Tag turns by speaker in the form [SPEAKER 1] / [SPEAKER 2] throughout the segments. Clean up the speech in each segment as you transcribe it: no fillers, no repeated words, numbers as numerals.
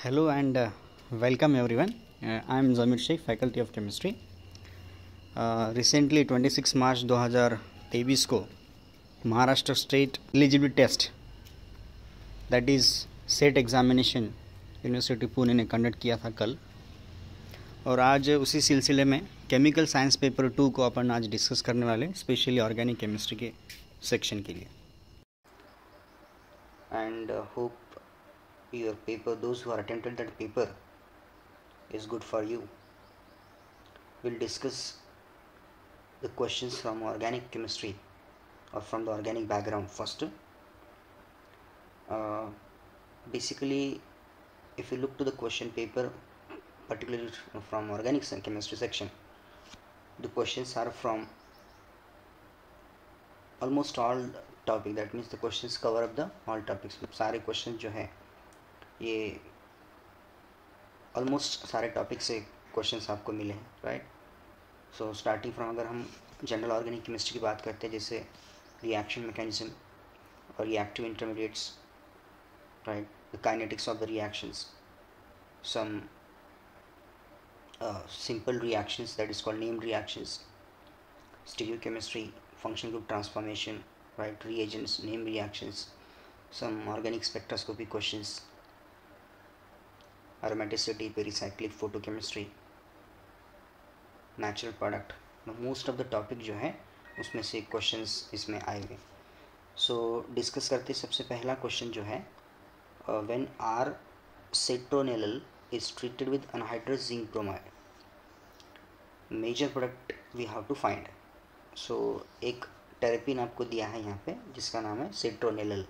[SPEAKER 1] Hello and welcome everyone. I am Zamir Sheikh, Faculty of Chemistry. Recently 26 March 2023 को Maharashtra state eligibility test that is set examination university Pune ने conduct किया था कल, और आज उसी सिलसिले में केमिकल साइंस पेपर 2 को अपन आज डिस्कस करने वाले, स्पेशली ऑर्गेनिक केमिस्ट्री के सेक्शन के लिए. And hope your paper, those who are attempted that paper, is good for you. We'll discuss the questions from organic chemistry or from the organic background first. Basically, if you look to the question paper, particularly from organic chemistry section, the questions are from almost all topic. That means the questions cover up the all topics. सारे questions जो है ये almost सारे topic से questions आपको मिले हैं, right. So starting from, अगर हम जनरल ऑर्गेनिक केमिस्ट्री की बात करते हैं, जैसे रिएक्शन मैकेनिज्म और reactive intermediates, right, the kinetics of the reactions, some simple reactions that is called named reactions, stereochemistry, functional group transformation, right, reagents, name reactions, some organic spectroscopy questions, aromaticity, pericyclic, photochemistry, natural product. Most of the topic जो है उसमें से questions इसमें आए हुए. सो discuss करते सबसे पहला क्वेश्चन जो है, when R citronellal is treated with anhydrous zinc bromide, major product we have to find. So एक टेरेपिन आपको दिया है यहाँ पे जिसका नाम है सेट्रोनेलल,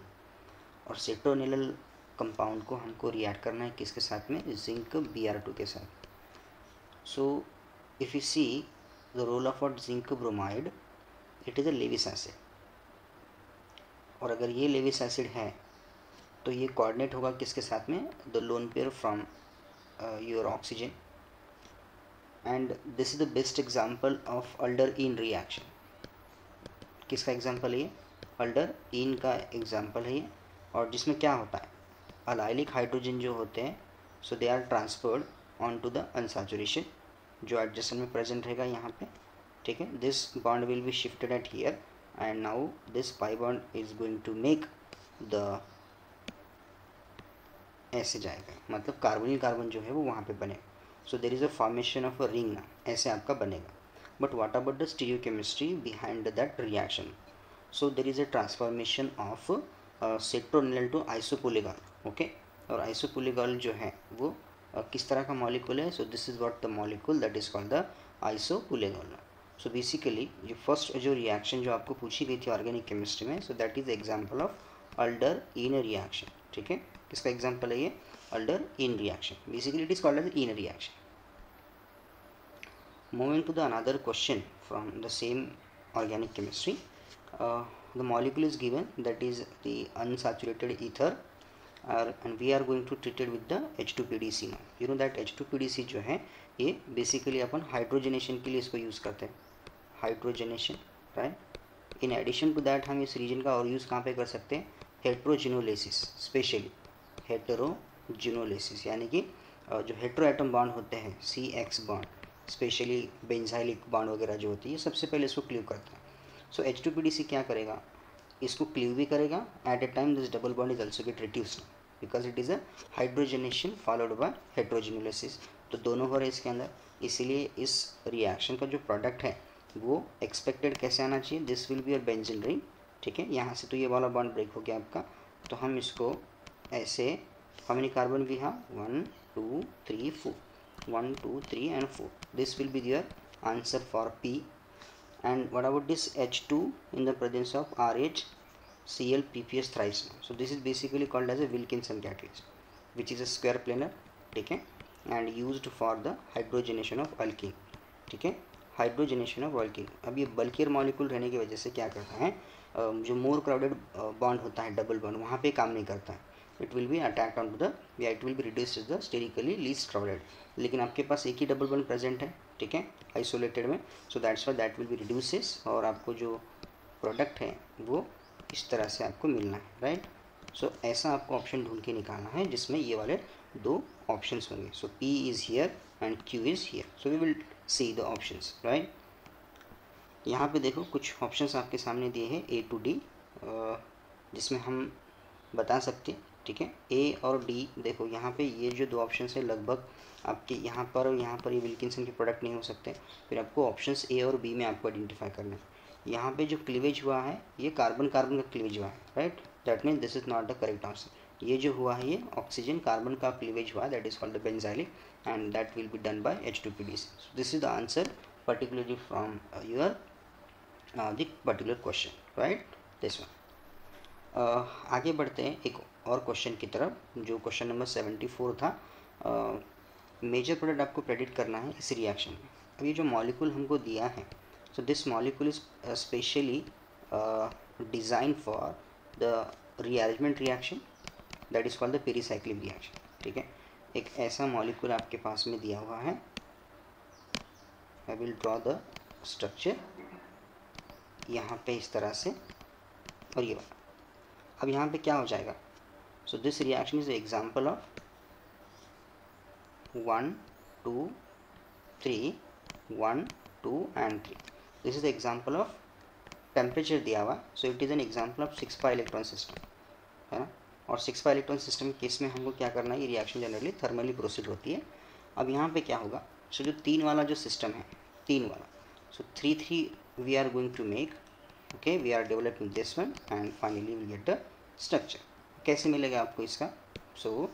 [SPEAKER 1] और सेट्रोनेलल कंपाउंड को हमको रिएक्ट करना है किसके साथ में, जिंक Br2 के साथ. So if you see the role of what zinc bromide, it is a Lewis acid, और अगर ये लेविस एसिड है तो ये कोऑर्डिनेट होगा किसके साथ में, the lone pair from your oxygen. And this is the best example of Alder ene reaction. किसका एग्जांपल है ये, अल्डरइन का एग्जांपल है ये, और जिसमें क्या होता है, अलाइलिक हाइड्रोजन जो होते हैं, so they are transferred on to the unsaturation, जो एडजेसेंट में प्रेजेंट रहेगा यहाँ पे, ठीक है. This bond will be shifted at here, and now this pi bond is going to make the, ऐसे जाएगा, मतलब कार्बोनिल कार्बन जो है वो वहाँ पे बनेगा. So there is a formation of a ring ना, ऐसे आपका बनेगा. But what about the stereochemistry behind that reaction. So there is a transformation of citronellal to isopulegol, okay. और आइसोपुलेगॉल जो है वो किस तरह का मॉलिक्यूल है, so this is what the molecule that is called the isopulegol. So basically ये first जो रिएक्शन जो आपको पूछी गई थी ऑर्गेनिक केमिस्ट्री में, so that is example of Alder ene reaction, ठीक है. किसका एग्जांपल है ये, Alder ene reaction. Basically it is called as ene reaction. Moving to the another question from the same organic chemistry. The molecule is given, that is the unsaturated ether, and we are going to treat it with the H2PDC now. You know that H2PDC जो है ये basically अपन hydrogenation के लिए इसको use करते हैं, hydrogenation, right. In addition to that हम इस रीजन का और यूज़ कहाँ पे कर सकते हैं, हेट्रोजिनोलिसिस, स्पेशली हेट्रोजिनोलिसिस, यानी कि जो हेट्रो एटम बॉन्ड होते हैं, CX bond, specially benzylic bond वगैरह जो होती है, सबसे पहले इसको क्लीव करता है. सो H2PDC क्या करेगा, इसको क्लीव भी करेगा. At a time this double bond is also get reduced because it is a hydrogenation followed by hydrogenolysis. तो दोनों हो रहे इसके अंदर, इसीलिए इस रिएक्शन का जो प्रोडक्ट है वो एक्सपेक्टेड कैसे आना चाहिए, this will be a benzene ring, ठीक है. यहाँ से तो ये वाला बॉन्ड ब्रेक हो गया आपका, तो हम इसको ऐसे, how many carbon we have, 1 2 3 4, 1 2 3 and 4. This will be your answer for P. And what about this H2 in the presence of RH Cl PPS thrice now. So this is basically called as a Wilkinson catalyst, which is a square planar, ठीक है, and used for the hydrogenation of alkene, ठीक है, hydrogenation of alkene. अब ये bulkier molecule रहने की वजह से क्या करता है, जो मोर क्राउडेड बॉन्ड होता है, डबल बॉन्ड, वहाँ पे काम नहीं करता है. It will be attacked on to the, या it will be reduced to the sterically least crowded. लेकिन आपके पास एक ही डबल बॉन्ड प्रेजेंट है, ठीक है, आइसोलेटेड में, so that's why that will B reduces, और आपको जो प्रोडक्ट है वो इस तरह से आपको मिलना है, राइट. सो ऐसा आपको ऑप्शन ढूंढ के निकालना है जिसमें ये वाले दो ऑप्शंस होंगे. So P is here and Q is here. So we will see the options, right. यहाँ पे देखो कुछ ऑप्शंस आपके सामने दिए हैं A to D, जिसमें हम बता सकते हैं, ठीक है. A और D देखो यहाँ पे ये जो दो ऑप्शंस है लगभग आपके यहाँ पर और यहाँ पर ये विल्किंसन के प्रोडक्ट नहीं हो सकते. फिर आपको ऑप्शंस A और B में आपको आइडेंटिफाई करना है. यहाँ पे जो क्लीवेज हुआ है ये कार्बन कार्बन का क्लीवेज हुआ है, right. That means this is not the correct answer. ये जो हुआ है ये ऑक्सीजन कार्बन का क्लीवेज हुआ है, that is called the benzylic and that will be done by H2PDC. This is the answer particularly from your the particular question, right, this one. आगे बढ़ते हैं एक और क्वेश्चन की तरफ, जो क्वेश्चन नंबर 74 था. मेजर प्रोडक्ट आपको प्रेडिक्ट करना है इस रिएक्शन में. अब ये जो मॉलिक्यूल हमको दिया है, so this molecule is specially design for the rearrangement reaction that is called the pericyclic reaction, ठीक है. एक ऐसा मॉलिक्यूल आपके पास में दिया हुआ है. I will draw the structure यहाँ पे इस तरह से, और ये वाला. अब यहाँ पे क्या हो जाएगा, so this reaction is example of 1 2 3 1 2 and 3. This is example of temperature दिया हुआ, so it is an example of 6 electron system, है ना. और 6 इलेक्ट्रॉन सिस्टम के केस में हमको क्या करना है, ये रिएक्शन जनरली थर्मली प्रोसीड होती है. अब यहाँ पे क्या होगा, सो जो 3 वाला जो सिस्टम है, 3 वाला, so 3 3 we are going to make. Okay, we are developing this one and finally we get the structure. कैसे मिलेगा आपको इसका, so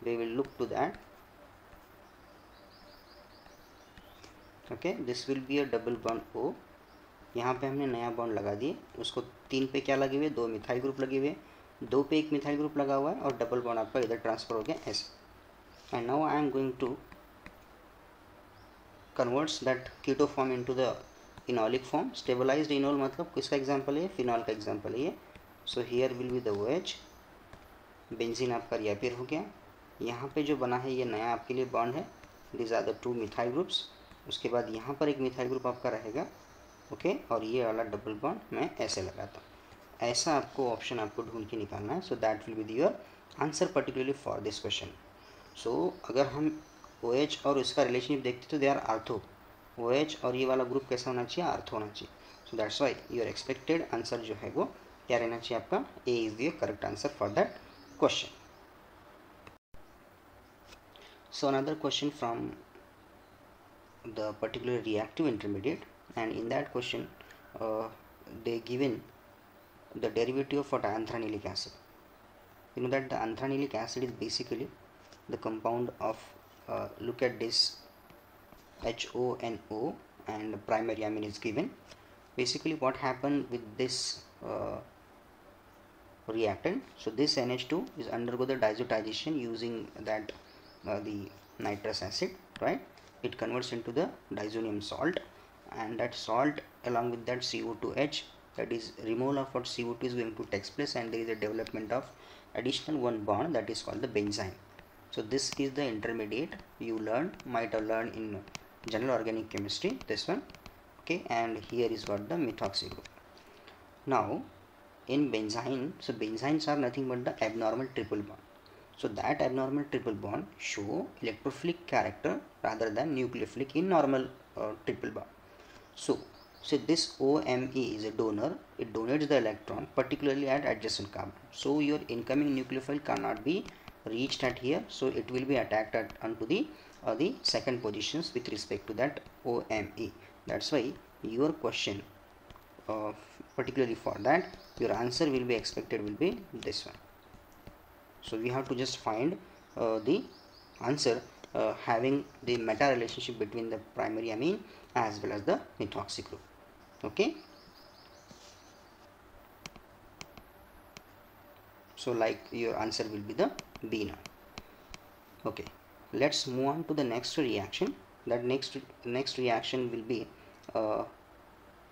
[SPEAKER 1] we will look to that. Okay, this will be a double bond O. यहाँ पे हमने नया bond लगा दिए, उसको 3 पे क्या लगे हुए, 2 मिथाइल ग्रुप लगे हुए, 2 पे 1 मिथाइल ग्रुप लगा हुआ है और डबल बॉन्ड आपका इधर ट्रांसफर हो गया ऐसे. And now I am going to converts that keto form into the enolic form. Stabilised enol मतलब किसका एग्जांपल है, फिनॉल का एग्जांपल है ये. So here will be the OH. Benzene आपका रिएपेयर हो गया. यहाँ पे जो बना है ये नया आपके लिए बॉन्ड है, this are the 2 methyl groups. उसके बाद यहाँ पर एक मिथाइल ग्रुप आपका रहेगा, ओके, और ये वाला डबल बॉन्ड मैं ऐसे लगाता हूँ. ऐसा आपको ऑप्शन आपको ढूंढ के निकालना है. So that will be your answer particularly for this question. So अगर हम OH और इसका रिलेशनशिप देखते तो दे आर आर्थो. OH और ये वाला ग्रुप कैसा होना चाहिए, आर्थो होना चाहिए. सो that's why your expected answer जो है वो क्या रहना चाहिए आपका, A is the correct answer for that question. So another question from the particular reactive intermediate, and in that question they given the derivative of what anthranic acid. You know that the anthranic acid is basically the compound of look at this HONO and primary amine is given. Basically what happened with this reactant, so this NH2 is undergo the diazotization using that the nitrous acid, right. It converts into the diazonium salt, and that salt along with that CO2H, that is removal of what CO2 is going to take place, and there is a development of additional one bond that is called the benzene. So this is the intermediate you might have learned in general organic chemistry, this one, okay. And here is what the methoxy group. Now in benzene, so benzenes are nothing but the abnormal triple bond. So that abnormal triple bond show electrophilic character rather than nucleophilic in normal triple bond. So this OMe is a donor, it donates the electron particularly at adjacent carbon. So your incoming nucleophile cannot be reached at here, so it will be attacked at onto the second positions with respect to that OMe. That's why your question particularly for that your answer will be expected will be this one. So we have to just find the answer having the meta relationship between the primary amine as well as the methoxy group, okay. So like your answer will be the B now, okay. Let's move on to the next reaction. That next reaction will be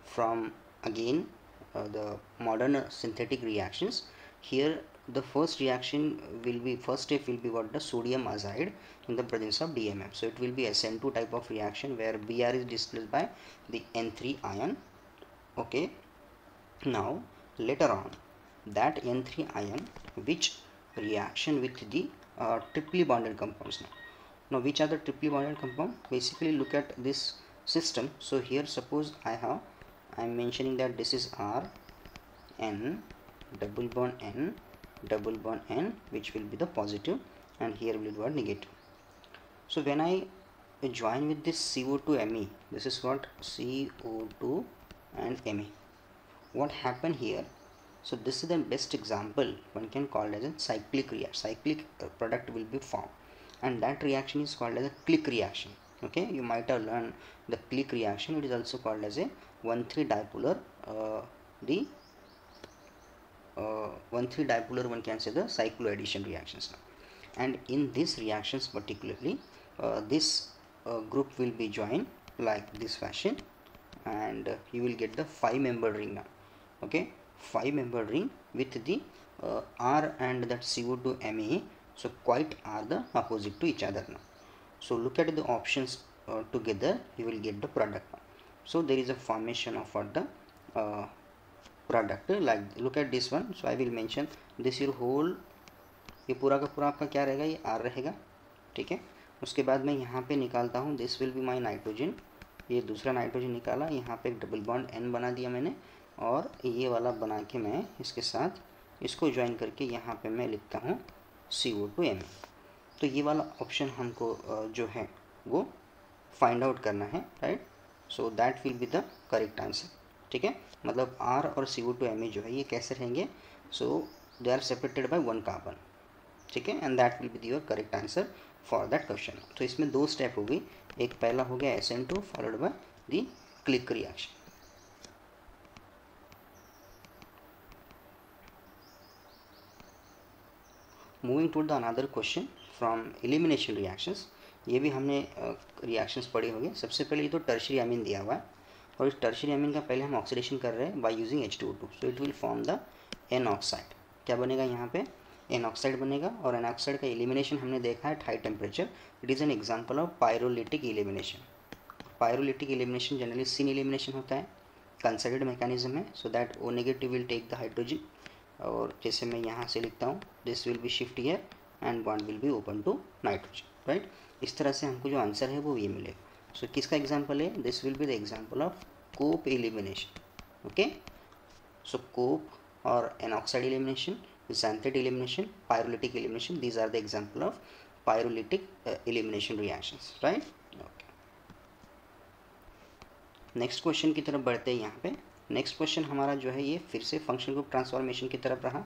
[SPEAKER 1] from again the modern synthetic reactions. Here the first reaction will be, first step will be what, the sodium azide in the presence of DMF. So it will be SN2 type of reaction where Br is displaced by the N3 ion, okay. Now later on that N3 ion which reaction with the triply bonded compounds now. Now which are the triply bonded compound? Basically look at this system. So here suppose I'm mentioning that this is R, N, double bond N, double bond N, which will be the positive, and here will be negative. So when I join with this CO2 Me, this is what CO2 and Me. What happened here? So this is the best example one can call as a cyclic reaction. Cyclic product will be formed, and that reaction is called as a click reaction. Okay, you might have learned the click reaction. It is also called as a 1,3 dipolar. The 1,3 dipolar, one can say the cycloaddition reactions. And in these reactions particularly, this group will be joined like this fashion, and you will get the 5-membered ring now. Okay, 5-membered ring with the R and that CO2 Me, so quite are the opposite to each other now. So look at the options together, you will get the product now. So there is a formation of what the product, like look at this one. So I will mention this your whole, ये पूरा का पूरा आपका क्या रहेगा, ये R रहेगा, ठीक है. उसके बाद मैं यहाँ पे निकालता हूँ, this will be my nitrogen, ये दूसरा नाइट्रोजन निकाला, यहाँ पे एक डबल बॉन्ड N बना दिया मैंने, और ये वाला बना के मैं इसके साथ इसको ज्वाइन करके यहाँ पे मैं लिखता हूँ CO2 Me. तो ये वाला ऑप्शन हमको जो है वो फाइंड आउट करना है, right. So that will be the correct answer, ठीक है. मतलब R और CO2 Me जो है ये कैसे रहेंगे, so they are separated by 1 carbon, ठीक है, and that will be your correct answer for that question. तो इसमें 2 स्टेप हो गई, एक पहला हो गया SN2 followed by the click reaction. Moving to the another question from elimination reactions. ये भी हमने रिएक्शंस पढ़े होंगे. सबसे पहले ये तो टर्शियरी अमीन दिया हुआ है, और इस टर्शियरी अमीन का पहले हम ऑक्सीडेशन कर रहे हैं by using H2O2. So it will form the N oxide. क्या बनेगा यहाँ पे, एन ऑक्साइड बनेगा. और एन ऑक्साइड का एलिमिनेशन हमने देखा है at high temperature. It is an example of pyrolytic elimination. Pyrolytic elimination generally syn elimination होता है, कंसर्टेड मैकेनिज्म है, so that O negative will take the hydrogen. और जैसे मैं यहाँ से लिखता हूँ, this will be shift here and bond will be open to nitrogen, right. इस तरह से हमको जो आंसर है वो ये मिलेगा. सो किसका एग्जांपल है, this will be the example of Cope elimination. Okay, so Cope और N oxide elimination, xanthate elimination, pyrolytic elimination, these are the example of pyrolytic elimination reactions, right. Okay. Next question की तरफ बढ़ते हैं. यहाँ पे next question हमारा जो है ये फिर से फंक्शन ग्रुप ट्रांसफॉर्मेशन की तरफ रहा.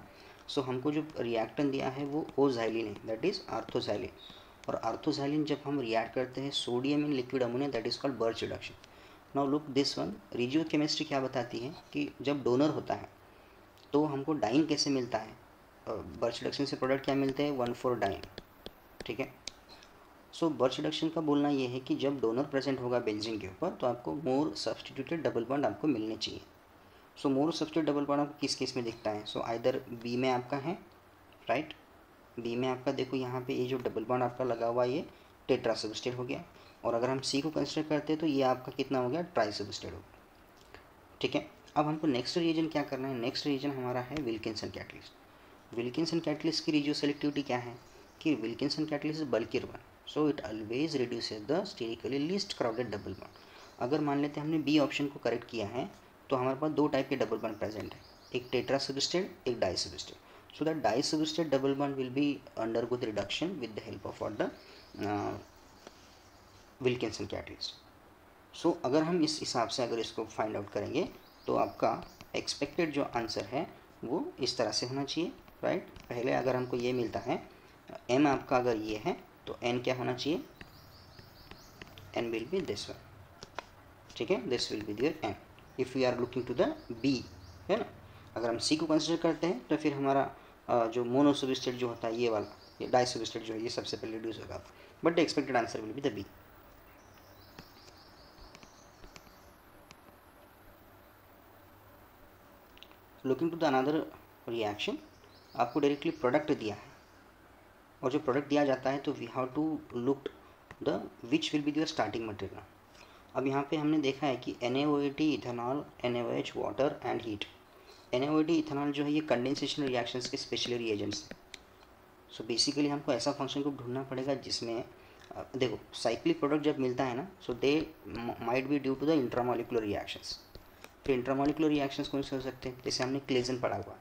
[SPEAKER 1] सो हमको जो रिएक्टेंट दिया है वो ओजाइलिन है, दैट इज आर्थोजाइलिन. और आर्थोजाइलिन जब हम रिएक्ट करते हैं sodium in liquid ammonia, that is called Birch reduction. Now look this one. Regiochemistry क्या बताती है कि जब डोनर होता है तो हमको डाइन कैसे मिलता है. बर्च रिडक्शन से प्रोडक्ट क्या मिलते हैं, 1,4 डाइन, ठीक है. सो बर्च रिडक्शन का बोलना ये है कि जब डोनर प्रेजेंट होगा बेंजीन के ऊपर तो आपको मोर सब्सटीट्यूटेड डबल बॉन्ड आपको मिलने चाहिए. सो मोर सब्सटीट्यूटेड डबल बॉन्ड आपको किस केस में दिखता है, सो आइदर बी में आपका है, राइट. बी में आपका देखो यहाँ पे ये जो डबल बॉन्ड आपका लगा हुआ ये टेट्रा सब्सटीट्यूट हो गया. और अगर हम सी को कंसिडर करते हैं तो ये आपका कितना हो गया, ट्राई सब्सटीट्यूट हो गया, ठीक है. अब हमको नेक्स्ट रीजन क्या करना है, नेक्स्ट रीजन हमारा है विल्किंसन कैटलिस्ट. विल्किंसन कैटलिस्ट की रिजियो सेलेक्टिविटी क्या है कि Wilkinson catalyst is bulkier one, so it always reduces the sterically least crowded double bond. अगर मान लेते हैं हमने बी ऑप्शन को करेक्ट किया है तो हमारे पास 2 टाइप के डबल बॉन्ड प्रेजेंट है, एक टेट्रा सब्सटीट्यूट, एक di substitute. So that di substitute double bond will be undergo the reduction with the help of the Wilkinson catalyst. So अगर हम इस हिसाब से अगर इसको फाइंड आउट करेंगे तो आपका एक्सपेक्टेड जो आंसर है वो इस तरह से होना चाहिए, राइट. पहले अगर हमको ये मिलता है m आपका अगर ये है तो n क्या होना चाहिए, n will be this one, ठीक है. This will be there n if we are looking to the b, है ना. अगर हम c को कंसिडर करते हैं तो फिर हमारा जो मोनो सब्सटीट्यूट जो होता है ये वाला, ये डाई सब्सटीट्यूट जो है ये सबसे पहले रिड्यूस होगा, but the expected answer will be the b. Looking to the another reaction, आपको डायरेक्टली प्रोडक्ट दिया है, और जो प्रोडक्ट दिया जाता है तो we have to look the which will be your starting material. अब यहाँ पे हमने देखा है कि NaOH ethanol, NaOH water and heat. NaOH ethanol जो है ये कंडेंसेशन रिएक्शंस के स्पेशल रिएजेंट्स हैं. सो बेसिकली हमको ऐसा फंक्शन ग्रुप ढूंढना पड़ेगा जिसमें देखो साइक्लिक प्रोडक्ट जब मिलता है ना, so they might be due to the intramolecular reactions. फिर इंट्रामोलिकुलर रिएक्शंस कौन से हो सकते हैं, जैसे हमने क्लेजन पढ़ा हुआ है,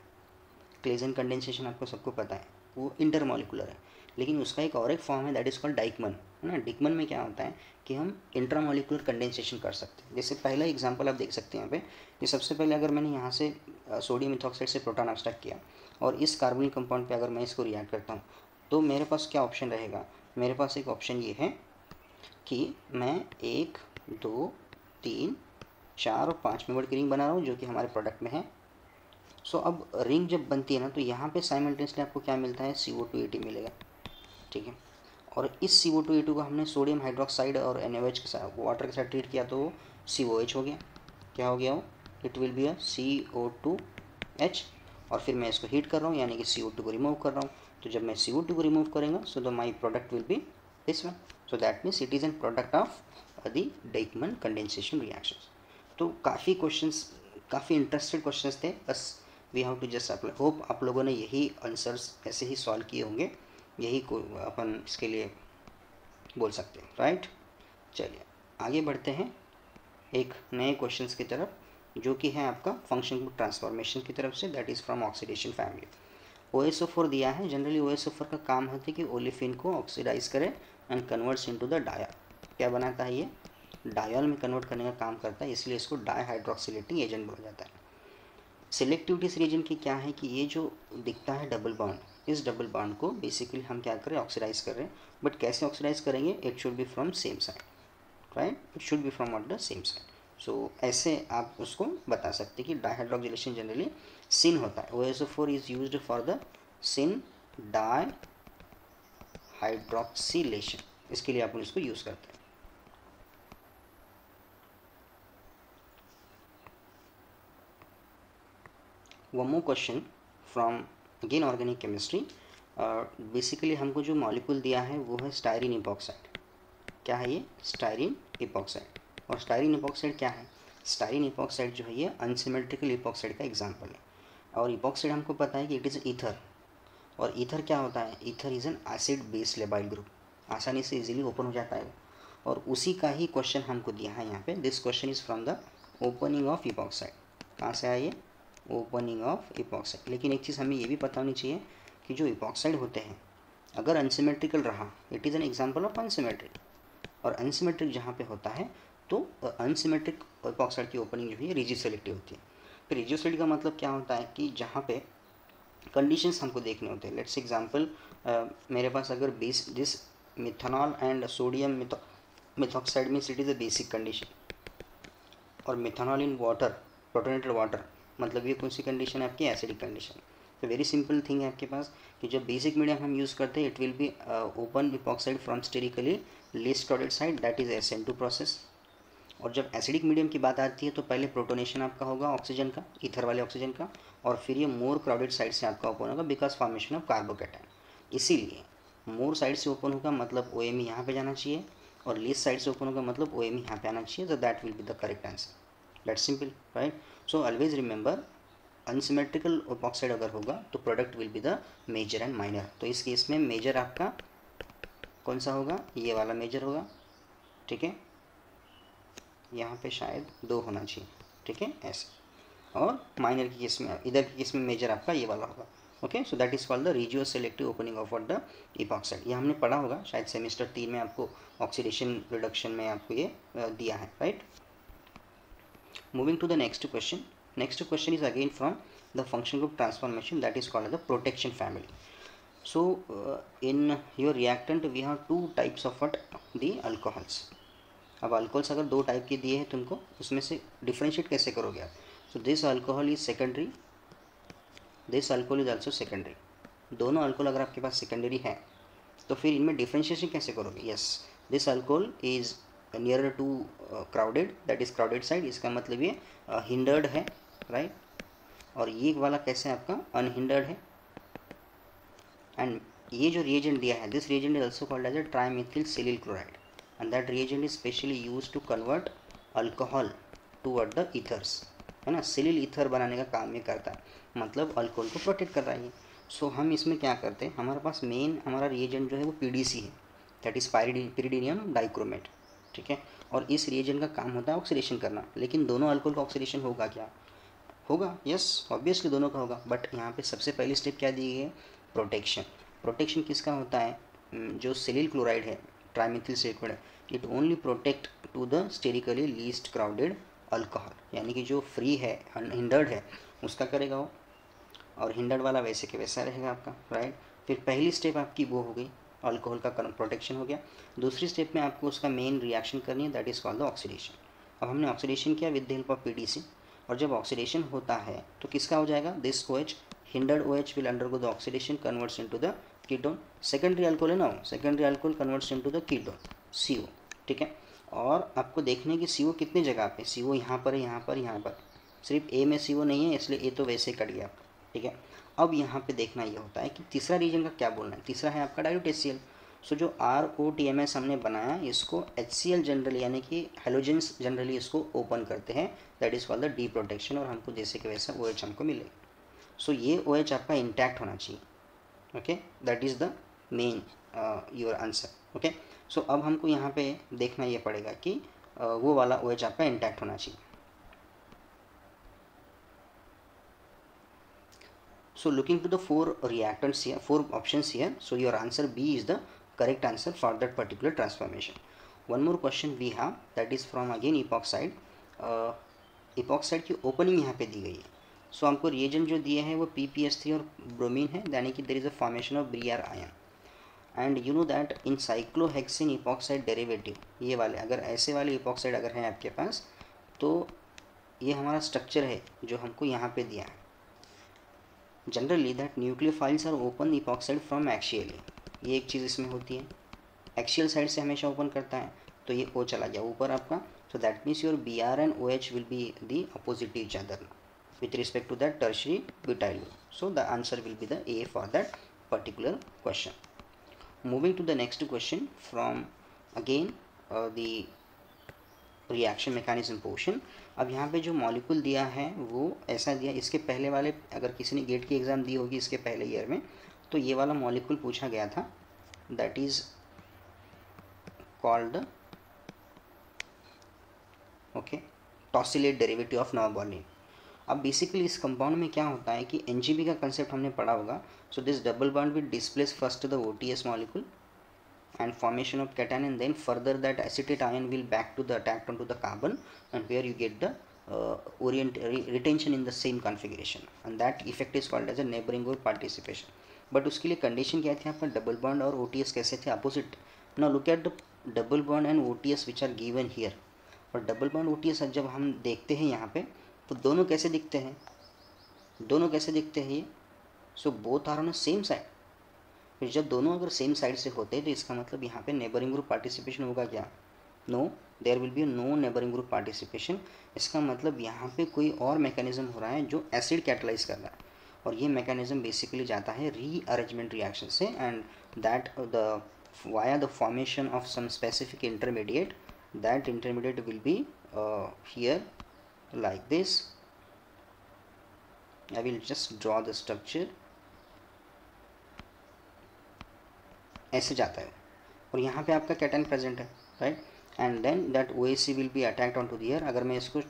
[SPEAKER 1] क्लेजन कंडेंसेशन आपको सबको पता है, वो इंटरमोलिकुलर है, लेकिन उसका एक फॉर्म है दैट इज कॉल्ड डाइकमन, है ना। डिकमन में क्या होता है कि हम इंट्रामोलिकुलर कंडेंसेशन कर सकते हैं। जैसे पहला एग्जांपल आप देख सकते हैं यहाँ पे, कि सबसे पहले अगर मैंने यहाँ से सोडियम इथॉक्साइड से प्रोटॉन एक्सट्रैक्ट किया और इस कार्बनिक कंपाउंड पे अगर मैं इसको रिएक्ट करता हूँ, तो मेरे पास क्या ऑप्शन रहेगा, मेरे पास एक ऑप्शन ये है कि मैं 1 2 3 4 और 5 मेंबर की रिंग बना रहा हूँ जो कि हमारे प्रोडक्ट में है। सो अब रिंग जब बनती है ना, तो यहाँ पे साइमल्टेनियसली आपको क्या मिलता है, CO2 मिलेगा, ठीक है। और इस CO2 को हमने सोडियम हाइड्रोक्साइड और NaOH के साथ, वाटर के साथ ट्रीट किया तो COH हो गया। क्या हो गया वो, it will be a CO2H। और फिर मैं इसको हीट कर रहा हूँ, यानी कि CO2 को रिमूव कर रहा हूँ। तो जब मैं CO2 को रिमूव करेंगे, so the my product will be this one. So that means it is an product of the Dieckmann condensation reaction. तो काफ़ी इंटरेस्टेड क्वेश्चंस थे, बस we have to just apply. Hope आप लोगों ने यही आंसर्स ऐसे ही सॉल्व किए होंगे, यही को अपन इसके लिए बोल सकते हैं, राइट। चलिए आगे बढ़ते हैं एक नए क्वेश्चंस की तरफ, जो कि है आपका फंक्शन ग्रुप ट्रांसफॉर्मेशन की तरफ से, that is from oxidation family. OSO4 दिया है। जनरली OSO4 का काम होता है कि ओलेफिन को ऑक्सीडाइज करे and converts into the dial. क्या बनाता है ये, डायल में कन्वर्ट करने का काम करता है, इसलिए इसको डाईहाइड्रोक्सिलेटिंग एजेंट बोला जाता है। सिलेक्टिविटी इस रीजन की क्या है कि ये जो दिखता है डबल बॉन्ड, इस डबल बॉन्ड को बेसिकली हम क्या कर रहे हैं, ऑक्सीडाइज कर रहे हैं। बट कैसे ऑक्सीडाइज करेंगे, it should be from same side, right, it should be from what the same side. So ऐसे आप उसको बता सकते हैं कि डाईहाइड्रोक्सिलेशन जनरली सिन होता है। OSO4 is used for the syn dihydroxylation, इसके लिए आप इसको यूज़ करते हैं। One more question from again organic chemistry. Basically हमको जो मॉलिक्यूल दिया है वो है स्टायरीन इपॉक्साइड। क्या है ये, स्टायरीन इपॉक्साइड। और स्टायरीन इपॉक्साइड क्या है, स्टायरीन इपॉक्साइड जो है ये अनसिमेट्रिकल इपॉक्साइड का एग्जांपल है। और इपॉक्साइड हमको पता है कि इट इज़ ईथर। और ईथर क्या होता है, ether is an acid base labile group, आसानी से इजीली ओपन हो जाता है। और उसी का ही क्वेश्चन हमको दिया है यहाँ पे। This question is from the opening of epoxide. कहाँ से आया ये, ओपनिंग ऑफ इपॉक्साइड। लेकिन एक चीज़ हमें ये भी पता होनी चाहिए कि जो इपॉक्साइड होते हैं अगर अनसिमेट्रिकल रहा, it is an example of unsymmetric. और अनसिमेट्रिक जहाँ पे होता है तो अनसिमेट्रिक इपॉक्साइड की ओपनिंग जो है रिजिड सेलेक्टिव होती है। फिर रिजिड सेलेक्टिव का मतलब क्या होता है कि जहाँ पे कंडीशंस हमको देखने होते हैं। लेट्स एग्जांपल, मेरे पास अगर base this methanol and sodium methoxide means it is a basic condition, और methanol in water, protonated water, मतलब ये कौन सी कंडीशन है आपकी, एसिडिक कंडीशन। तो वेरी सिंपल थिंग है आपके पास कि जब बेसिक मीडियम हम यूज़ करते हैं, it will be open epoxide from sterically least crowded side, that is SN2 process. और जब एसिडिक मीडियम की बात आती है तो पहले प्रोटोनेशन आपका होगा ऑक्सीजन का, ईथर वाले ऑक्सीजन का, और फिर ये मोर क्राउडेड साइड से आपका ओपन होगा बिकॉज फॉर्मेशन ऑफ कार्बोकैटायन। इसीलिए मोर साइड से ओपन होगा मतलब OMe यहाँ पे जाना चाहिए, और लीस्ट साइड से ओपन होगा मतलब OMe यहाँ पे आना चाहिए। तो that will be the correct answer, that's simple, right. So always remember, unsymmetrical epoxide अगर होगा तो product will be the major and minor. तो इस केस में मेजर आपका कौन सा होगा, ये वाला मेजर होगा, ठीक है। यहाँ पे शायद 2 होना चाहिए, ठीक है, ऐसे। और माइनर की केस में, इधर की केस में मेजर आपका ये वाला होगा, okay. So that is called the regioselective opening of the epoxide. ये हमने पढ़ा होगा शायद सेमेस्टर 3 में, आपको ऑक्सीडेशन रिडक्शन में आपको ये दिया है, right. Moving to the next question. Next question is again from the function group transformation, that is called the protection family. So in your reactant we have 2 types of what, the alcohols. अब alcohols अगर 2 type के दिए हैं तुमको, उसमें से differentiate कैसे करोगे आप। So this alcohol is secondary, this alcohol is also secondary. दोनों अल्कोहल अगर आपके पास सेकेंडरी है तो फिर इनमें डिफ्रेंशिएशन कैसे करोगे। Yes, this alcohol is near to crowded, that is crowded side, इसका मतलब ये हिंडर्ड है, राइट। और ये वाला कैसे आपका अनहिंडर्ड है। एंड ये जो रिएजेंट दिया है, this reagent is also called as a trimethyl silyl chloride, and that reagent is specially used to convert alcohol toward the ethers, है ना। सिलिल ईथर बनाने का काम ये करता है, मतलब अल्कोहल को प्रोटेक्ट कर रहा है। सो हम इसमें क्या करते हैं, हमारे पास मेन हमारा रिएजेंट जो है वो पीडीसी है, दैट इज़ pyridinium डाइक्रोमेट, ठीक है। और इस रिएजेंट का काम होता है ऑक्सीडेशन करना, लेकिन दोनों अल्कोहल का ऑक्सीडेशन होगा क्या, होगा, यस ऑब्वियसली दोनों का होगा, बट यहाँ पे सबसे पहली स्टेप क्या दी गई है, प्रोटेक्शन। प्रोटेक्शन किसका होता है, जो सेलिल क्लोराइड है, trimethyl liquid, it only protect to the sterically least crowded alcohol, यानी कि जो फ्री है, अनहिंडर्ड है, उसका करेगा वो, और हिंडर्ड वाला वैसे के वैसा रहेगा आपका, राइट। फिर पहली स्टेप आपकी वो हो गई, अल्कोहल का प्रोटेक्शन हो गया। दूसरी स्टेप में आपको उसका मेन रिएक्शन करनी है, that is called the oxidation. अब हमने ऑक्सीडेशन किया with the help of PDC, और जब ऑक्सीडेशन होता है तो किसका हो जाएगा, this OH, hindered OH will undergo the oxidation, converts into the ketone, secondary alcohol है ना, secondary alcohol converts into the ketone CO, ठीक है। और आपको देखने की CO कितनी जगह पे, CO यहाँ पर है, यहाँ पर, यहाँ पर, सिर्फ A में CO नहीं है, इसलिए A तो वैसे ही कट गया आपका, ठीक है। अब यहाँ पे देखना ये होता है कि तीसरा रीजन का क्या बोलना है, तीसरा है आपका डाइल्यूट HCl। सो जो ROTMS हमने बनाया, इसको HCl जनरली यानी कि हेलोजेंस जनरली इसको ओपन करते हैं, that is called the D protection, और हमको जैसे कि वैसा OH हमको मिले। सो ये OH आपका इंटैक्ट होना चाहिए, okay, that is the main your answer, okay. So अब हमको यहाँ पे देखना ये पड़ेगा कि वो वाला OH आपका इंटैक्ट होना चाहिए। So looking to the four reactants here, four options here, so your answer B is the correct answer for that particular transformation. One more question we have, that is from again epoxide. epoxide की opening यहाँ पे दी गई है, so हमको reagent जो दिए हैं वो PPS3 और ब्रोमीन है, यानी कि there is a formation of Br ion, and you know that in cyclohexane epoxide derivative, ये वाले अगर ऐसे वाले epoxide अगर हैं आपके पास, तो ये हमारा स्ट्रक्चर है जो हमको यहाँ पे दिया है। Generally that nucleophiles are open epoxide from axially, ये एक चीज़ इसमें होती है, एक्शियल साइड से हमेशा ओपन करता है, तो ये O चला गया ऊपर आपका, so that means your Br and OH will be the opposite each other with respect to that tertiary butyl, so the answer will be the A for that particular question. Moving to the next question from again the reaction mechanism portion. अब यहाँ पे जो molecule दिया है वो ऐसा दिया, इसके पहले वाले अगर किसी ने गेट की एग्ज़ाम दी होगी इसके पहले ईयर में, तो ये वाला मॉलिक्यूल पूछा गया था, that is called okay tosylate derivative of norbornene. अब बेसिकली इस कंपाउंड में क्या होता है कि NGB का कंसेप्ट हमने पढ़ा होगा, so this double bond will displace first the OTS molecule and formation of cation, and then further that acetate ion will back to the attack onto the carbon, and where you get the retention in the same configuration, and that effect is called as a neighboring group participation. but उसके लिए condition क्या थी आपका, double bond और OTS कैसे थे, opposite. Now look at the double bond and OTS which are given here, और double bond OTS जब हम देखते हैं यहाँ पे, तो दोनों कैसे दिखते हैं, दोनों कैसे दिखते हैं ये, so both are on the same side. फिर जब दोनों अगर सेम साइड से होते हैं तो इसका मतलब यहाँ पे नेबरिंग ग्रुप पार्टिसिपेशन होगा क्या, no, there will be no neighbouring group participation. इसका मतलब यहाँ पे कोई और मैकेनिज्म हो रहा है जो एसिड कैटलाइज कर रहा है, और ये मैकेनिज्म बेसिकली जाता है रीअरेंजमेंट रिएक्शन से, and that the via the formation of some specific intermediate, that intermediate will be here like this. I will just draw the structure, ऐसे जाता है, और यहाँ पे आपका कैटन प्रेजेंट है, right, and then that OAC will be attacked on to the air. अगर मैं इसको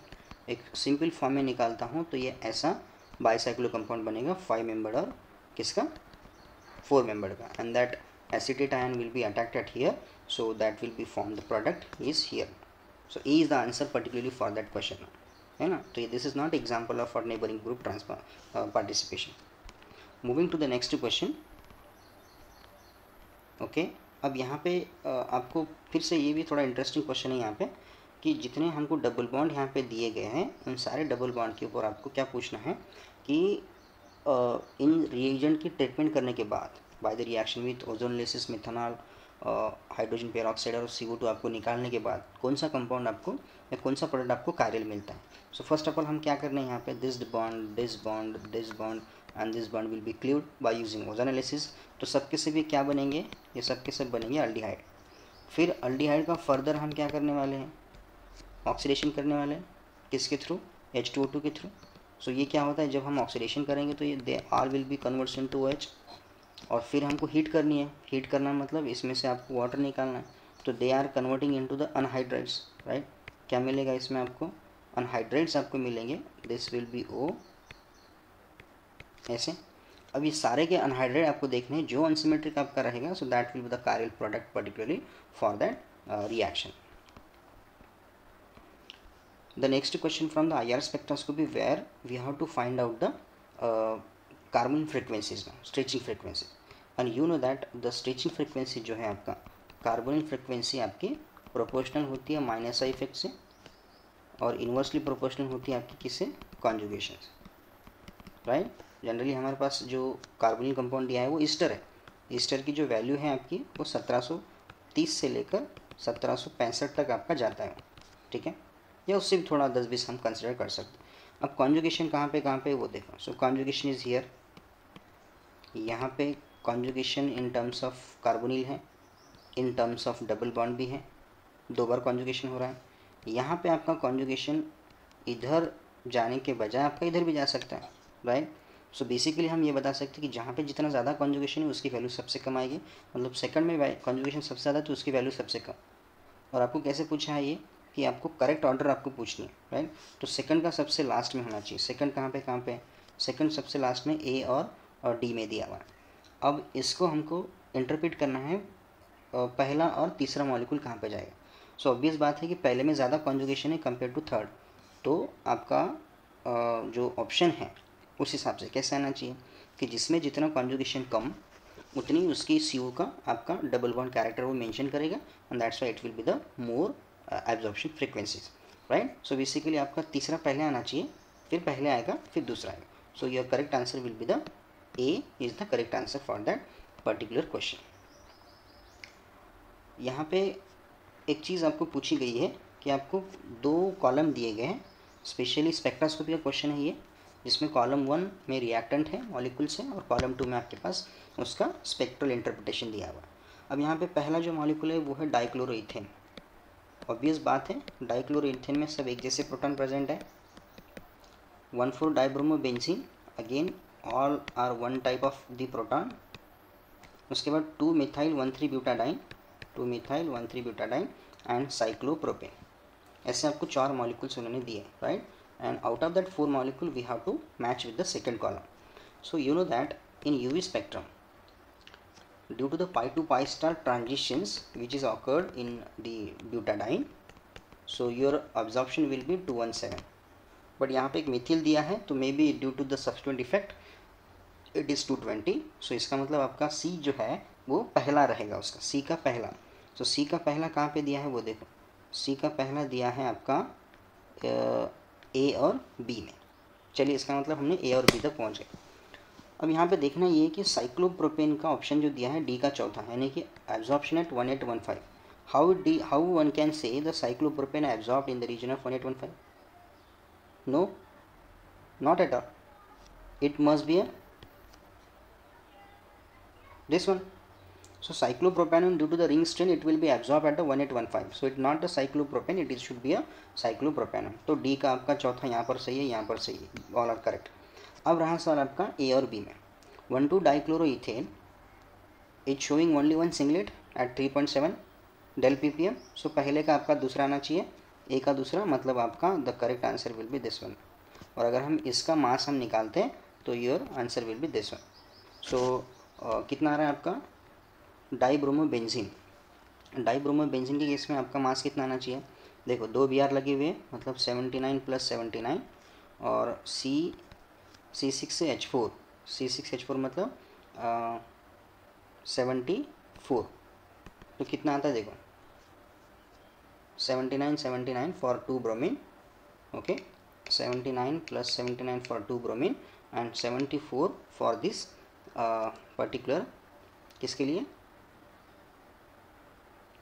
[SPEAKER 1] एक सिंपल फॉर्म में निकालता हूँ तो ये ऐसा बाईसाइक्लो कंपाउंड बनेगा, 5 मेंबर्ड और किसका 4 मेंबर्ड का, and that acetate ion will be attacked at here, so that will be form the product is here. So A is the answer particularly for that question, है ना। तो this is not example of for neighbouring group transfer participation. Moving to the next question, okay. अब यहाँ पे आपको फिर से ये भी थोड़ा इंटरेस्टिंग क्वेश्चन है यहाँ पे, कि जितने हमको डबल बॉन्ड यहाँ पे दिए गए हैं उन सारे डबल बॉन्ड के ऊपर आपको क्या पूछना है कि इन रिएजेंट की ट्रीटमेंट करने के बाद by the reaction with ozonolysis, methanol, hydrogen peroxide और CO2 आपको निकालने के बाद कौन सा कंपाउंड आपको या कौन सा प्रोडक्ट आपको कायरल मिलता है। सो फर्स्ट ऑफ ऑल हम क्या करने हैं यहाँ पे, this bond, this bond, this bond and this bond will B cleaved by using ozonolysis. तो सबके से भी क्या बनेंगे, ये सबके सब बनेंगे अल्डिहाइड। फिर अल्डिहाइड का फर्दर हम क्या करने वाले हैं, ऑक्सीडेशन करने वाले हैं, किसके थ्रू, H2O2 के थ्रू। सो ये क्या होता है, जब हम ऑक्सीडेशन करेंगे तो ये they are will be converts into OH, और फिर हमको हीट करनी है। हीट करना मतलब इसमें से आपको वाटर निकालना है, तो they are converting into the anhydrides, right. क्या मिलेगा इसमें आपको, अनहाइड्राइड्स आपको मिलेंगे, दिस विल बी O ऐसे। अब ये सारे के अनहाइड्राइड आपको देखने हैं, जो अनसिमेट्रिक आपका रहेगा, सो that will be the chiral product particularly for that reaction. The next question from the IR spectroscopy, where we have to find out the carbon frequencies now, stretching frequency, and you know that the stretching frequency जो है आपका carbonyl frequency आपकी proportional होती है minus I effect से, और inversely proportional होती है आपकी किससे, कॉन्जुगेशन से, राइट। जनरली हमारे पास जो कार्बोनिल कंपाउंड दिया है वो ईस्टर है। ईस्टर की जो वैल्यू है आपकी वो 1730 से लेकर 1765 तक आपका जाता है, ठीक है, या उससे भी थोड़ा 10-20 हम कंसिडर कर सकते हैं। अब कॉन्जुगेशन कहाँ पे वो देखो। सो कॉन्जुगेशन इज़ हियर, यहाँ पे conjugation in terms of carbonyl है, in terms of double bond भी है, 2 बार कॉन्जुगेशन हो रहा है। यहाँ पे आपका कॉन्जुगेशन इधर जाने के बजाय आपका इधर भी जा सकता है, राइट। सो बेसिकली हम ये बता सकते हैं कि जहाँ पे जितना ज़्यादा कॉन्जुगेशन है उसकी वैल्यू सबसे कम आएगी, मतलब सेकंड में कॉन्जुगेशन सबसे ज़्यादा तो उसकी वैल्यू सबसे कम। और आपको कैसे पूछा है ये कि आपको करेक्ट ऑर्डर आपको पूछनी है, राइट। तो सेकंड का सबसे लास्ट में होना चाहिए। सेकंड कहाँ पे सेकंड सबसे लास्ट में ए और डी में दिया हुआ है। अब इसको हमको इंटरप्रेट करना है, पहला और तीसरा मॉलिक्यूल कहाँ पे जाएगा। सो ऑब्वियस बात है कि पहले में ज़्यादा कॉन्जुगेशन है कंपेयर टू थर्ड, तो आपका जो ऑप्शन है उस हिसाब से कैसे आना चाहिए कि जिसमें जितना कॉन्जुगेशन कम उतनी उसकी CO का आपका डबल बॉन्ड कैरेक्टर वो मेंशन करेगा, and that's why it will be the more absorption frequencies, right. So basically आपका तीसरा पहले आना चाहिए, फिर पहले आएगा फिर दूसरा आएगा। So your correct answer will be the A is the correct answer for that particular question. यहाँ पे एक चीज़ आपको पूछी गई है कि आपको 2 कॉलम दिए गए हैं, स्पेशली स्पेक्ट्रोस्कोपी का क्वेश्चन है ये, जिसमें कॉलम 1 में रिएक्टेंट है मॉलिक्यूल से और कॉलम 2 में आपके पास उसका स्पेक्ट्रल इंटरप्रिटेशन दिया हुआ है। अब यहाँ पे पहला जो मॉलिक्यूल है वो है डाइक्लोरोइथेन। ऑब्वियस बात है डाइक्लोरोइथेन में सब एक जैसे प्रोटॉन प्रेजेंट है, 1,4 dibromobenzene, again all are 1 type of the proton. उसके बाद 2 methyl 1,3 butadiene, 2 methyl 1,3 butadiene and cyclopropane. ऐसे आपको 4 मॉलिक्यूल्स उन्होंने दिए, right. And out of that 4 molecule we have to match with the second column. So you know that in UV spectrum, due to the pi to pi star transitions which is occurred in the butadiene, so your absorption will be 217, but यहाँ पे एक मिथिल दिया है तो may be due to the substituent effect it is 220। सो इसका मतलब आपका C जो है वो पहला रहेगा, उसका C का पहला। सो C का पहला कहाँ पे दिया है वो देखो, C का पहला दिया है आपका A और B में। चलिए इसका मतलब हमने A और B तक पहुँच गए। अब यहाँ पे देखना ये कि साइक्लोप्रोपेन का ऑप्शन जो दिया है डी का चौथा, यानी कि absorption at 1815। How one can say the cyclopropane absorbed in the region of 1815? No, not at all, it must be this one. So cyclopropanone, due to the ring strain, it will be absorbed at the 1815. So it not the cyclopropane, it should be a cyclopropanone. तो D का आपका चौथा यहाँ पर सही है, यहाँ पर सही है, ऑल आर करेक्ट। अब रहा सवाल आपका A और B में, 1,2 dichloroethane is showing only 1 singlet at 3.7 del ppm। So पहले का आपका दूसरा आना चाहिए, A का दूसरा, मतलब आपका the correct answer will be this one. और अगर हम इसका मास हम निकालते हैं तो your answer will be this one. So कितना आ रहा है आपका डाइब्रोमोबेंजीन। डाइब्रोमोबेंजीन के केस में आपका मास कितना आना चाहिए, देखो 2 Br लगे हुए, मतलब 79 + 79, और C6 से H4, C6H4 मतलब 74। तो कितना आता है देखो, 79 for 2 bromine, okay, 79 + 79 for 2 bromine and 74 for this particular, किसके लिए,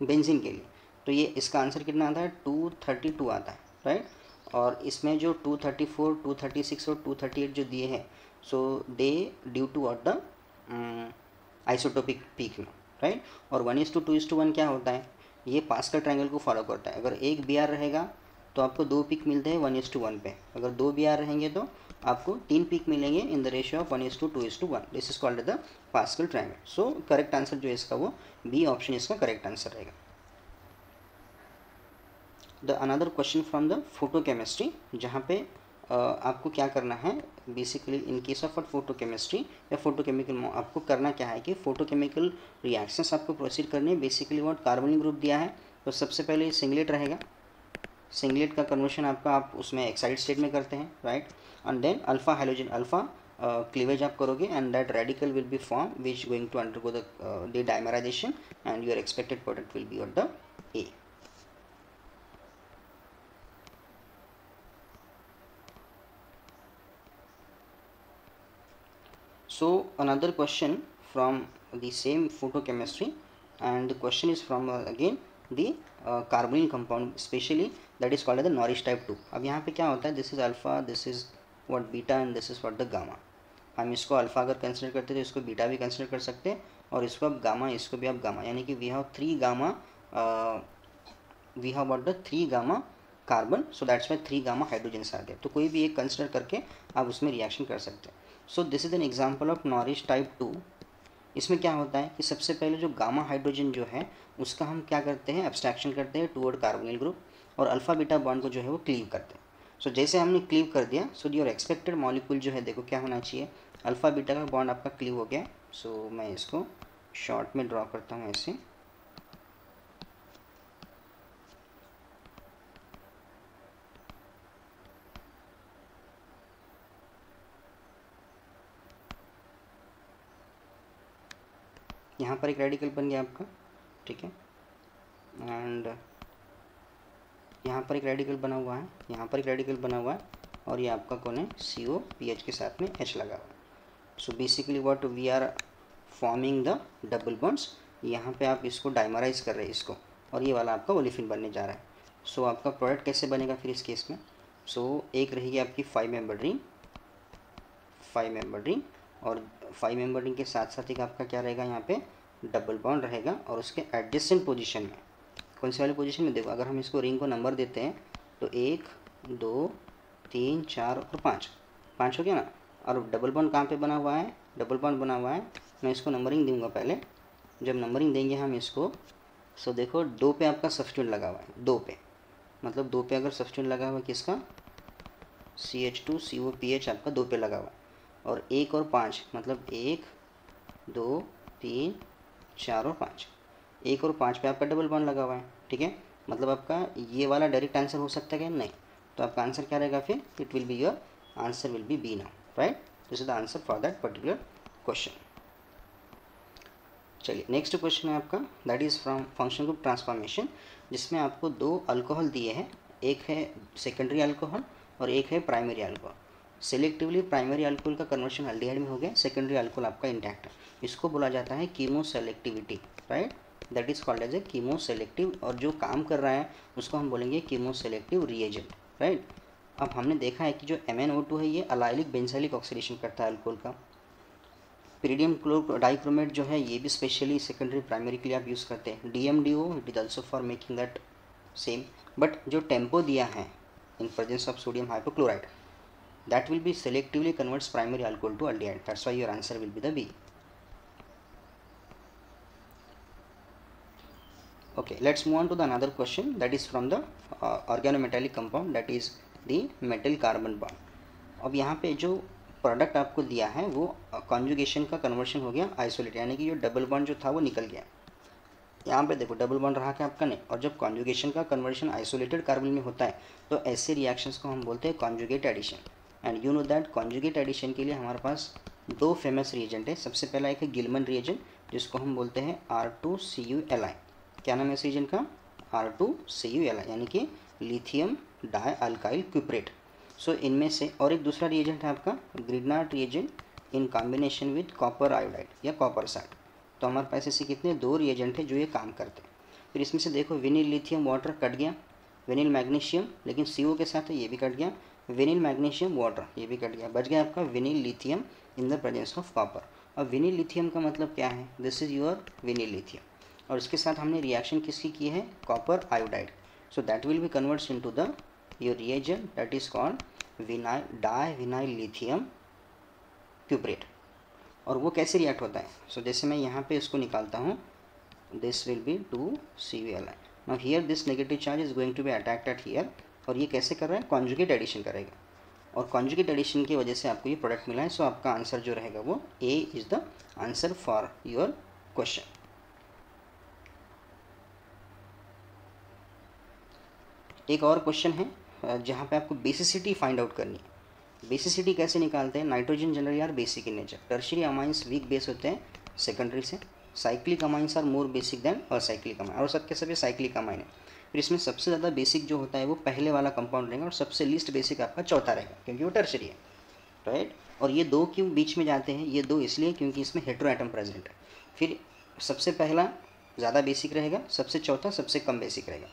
[SPEAKER 1] बेंजीन के लिए। तो ये इसका आंसर कितना आता है, 232 आता है, राइट। और इसमें जो 234, 236 और 238 जो दिए हैं, so they due to ought the isotopic peak में, राइट। और 1:2 2:1 क्या होता है, ये पास्कल ट्रायंगल को फॉलो करता है। अगर एक Br रहेगा तो आपको 2 पीक मिलते हैं 1:1 पे। अगर 2 BR रहेंगे तो आपको 3 पीक मिलेंगे in the ratio of 1:2:1। This is called the pascal triangle. So correct answer जो है इसका वो बी ऑप्शन इसका करेक्ट आंसर रहेगा। The another question from the photochemistry, जहाँ पे आपको क्या करना है basically in case of photochemistry या फोटोकेमिकल, आपको करना क्या है कि फोटोकेमिकल रिएक्शंस आपको प्रोसीड करनी है। बेसिकली व्हाट कार्बोनिल ग्रुप दिया है, तो सबसे पहले सिंगलेट रहेगा। सिंगलेट का कन्वर्शन आपका आप उसमें एक्साइड स्टेट में करते हैं, right. And then alpha hydrogen alpha cleavage आप करोगे and that radical will be form which going to undergo the dimerization and your expected product will be on the A. So another question from the same photochemistry, and the question is from again the carbonyl compound, specially that is called as the Norris type 2। अब यहाँ पे क्या होता है, this is alpha, this is what beta and this is what the gamma। हम इसको alpha अगर consider करते तो इसको बीटा भी कंसिडर कर सकते हैं, और इसको अब गामा, इसको भी अब गामा, यानी कि we have 3 gamma, we have about the 3 gamma carbon, so that's why 3 gamma hydrogens आ गए। तो कोई भी एक कंसिडर करके आप उसमें रिएक्शन कर सकते हैं। सो this is an example of Norris type 2। इसमें क्या होता है कि सबसे पहले जो गामा हाइड्रोजन जो है उसका हम क्या करते हैं, एब्स्ट्रैक्शन करते हैं टुवर्ड कार्बोनिल ग्रुप, और अल्फा बीटा बॉन्ड को जो है वो क्लीव करते हैं। सो जैसे हमने क्लीव कर दिया, सो योर एक्सपेक्टेड मॉलिक्यूल जो है देखो क्या होना चाहिए, अल्फा बीटा का बॉन्ड आपका क्लीव हो गया। सो मैं इसको शॉर्ट में ड्रॉ करता हूँ ऐसे। यहाँ पर एक रेडिकल बन गया आपका, ठीक है, एंड यहाँ पर एक रेडिकल बना हुआ है, यहाँ पर एक रेडिकल बना हुआ है, और ये आपका कौन है, COPH के साथ में H लगा हुआ है। So basically what we are forming the double bonds. यहाँ पे आप इसको डाइमराइज कर रहे हैं इसको, और ये वाला आपका ओलिफिन बनने जा रहा है। सो आपका प्रोडक्ट कैसे बनेगा फिर इस केस में, सो एक रहेगी आपकी 5 मेंबर रिंग, 5 मेंबर रिंग, और 5 मेंबर रिंग के साथ साथ एक आपका क्या रहेगा, यहाँ पे डबल बॉन्ड रहेगा, और उसके एडजेसेंट पोजीशन में, कौन सी वाली पोजीशन में, देखो अगर हम इसको रिंग को नंबर देते हैं तो 1 2 3 4 और 5 हो गया ना। और डबल बॉन्ड कहाँ पे बना हुआ है, डबल बॉन्ड बना हुआ है, मैं इसको नंबरिंग दूंगा पहले। जब नंबरिंग देंगे हम इसको, सो देखो 2 पे आपका सब्स्टिट्यूट लगा हुआ है, 2 पे, मतलब 2 पे अगर सब्स्टिट्यूट लगा हुआ है किसका, CH2COPH आपका 2 पे लगा हुआ है, और 1 और 5 मतलब 1 2 3 4 और 5, 1 और 5 पे आपका डबल बॉन्ड लगा हुआ है, ठीक है। मतलब आपका ये वाला डायरेक्ट आंसर हो सकता है क्या, नहीं। तो आपका आंसर क्या रहेगा फिर, it will be your answer will be B now, right. This is the answer for that particular question. चलिए नेक्स्ट क्वेश्चन है आपका, that is from function group transformation, जिसमें आपको 2 अल्कोहल दिए हैं, एक है सेकेंडरी अल्कोहल और एक है primary alcohol. Selectively primary alcohol का कन्वर्शन एल्डिहाइड में हो गया, सेकेंडरी अल्कोहल आपका इंटैक्ट है। इसको बोला जाता है chemo selectivity, right, that is called as a chemo selective, और जो काम कर रहा है उसको हम बोलेंगे कीमो सेलेक्टिव रिएजेंट, राइट। अब हमने देखा है कि जो MnO2 है ये अलाइलिक बेंजाइलिक ऑक्सीडेशन करता है अल्कोहल का। पिरिडियम डाइक्रोमेट जो है ये भी स्पेशली सेकेंडरी प्राइमरी के लिए आप यूज़ करते हैं। DMDO it is also for making that same, but जो टेम्पो दिया है in presence of sodium hypochloride, that will be selectively converts primary alcohol to aldehyde, that's why your answer will be the B। Okay, let's move on to the another question, that is from the organometallic compound, that is the metal carbon bond। अब यहाँ पे जो product आपको दिया है वो conjugation का conversion हो गया आइसोलेट, यानी कि जो डबल बॉन्ड जो था वो निकल गया। यहाँ पे देखो डबल बॉन्ड रहा क्या आपका, नहीं। और जब कॉन्जुगेशन का कन्वर्शन आइसोलेटेड कार्बन में होता है तो ऐसे रिएक्शंस को हम बोलते हैं conjugate addition. And you know that conjugate addition के लिए हमारे पास 2 फेमस रिएजेंट है। सबसे पहला एक है गिलमन रिएजेंट, जिसको हम बोलते हैं R2CuLi। क्या नाम है इस रिएजेंट का, R2CuLi, यानी कि लिथियम डाई अल्काइल क्यूप्रेट। सो इनमें से, और एक दूसरा रिएजेंट है आपका Grignard reagent in combination with copper iodide या कॉपर सैट। तो हमारे पास ऐसे कितने 2 रिएजेंट हैं जो ये काम करते हैं। फिर इसमें से देखो विनिल लिथियम वाटर कट गया, विनिल मैग्नीशियम, लेकिन CO के साथ है ये भी कट गया, विनिल मैग्नीशियम वाटर ये भी कट गया, बच गया आपका vinyl lithium in the presence of copper. अब विनिल लिथियम का मतलब क्या है, this is your vinyl lithium, और इसके साथ हमने रिएक्शन किसकी की है, copper iodide. So that will be converts into the your reagent that is called divinyl lithium cuprate. और वो कैसे रिएक्ट होता है? सो जैसे मैं यहाँ पे इसको निकालता हूँ, this will be 2CuLi। Now here this negative charge is going to be attracted here, और ये कैसे कर रहा है? कॉन्जुगेट एडिशन करेगा, और कॉन्जुगेट एडिशन की वजह से आपको ये प्रोडक्ट मिला है। सो आपका आंसर जो रहेगा वो A is the answer for your question. एक और क्वेश्चन है जहाँ पे आपको बेसिसिटी फाइंड आउट करनी है। बेसिसिटी कैसे निकालते हैं? Nitrogen generally are basic in nature, tertiary amines weak base होते हैं सेकेंडरी से, cyclic amines are more basic than acyclic amine, और सबके सभी साइक्लिक अमाइन है। फिर इसमें सबसे ज़्यादा बेसिक जो होता है वो पहले वाला कंपाउंड रहेगा, और सबसे लीस्ट बेसिक आपका चौथा रहेगा, क्योंकि वो टर्शियरी है, राइट। और ये दो क्यों बीच में जाते हैं? ये दो इसलिए क्योंकि इसमें हेटेरो एटम प्रेजेंट है। फिर सबसे पहला ज़्यादा बेसिक रहेगा, सबसे चौथा सबसे कम बेसिक रहेगा।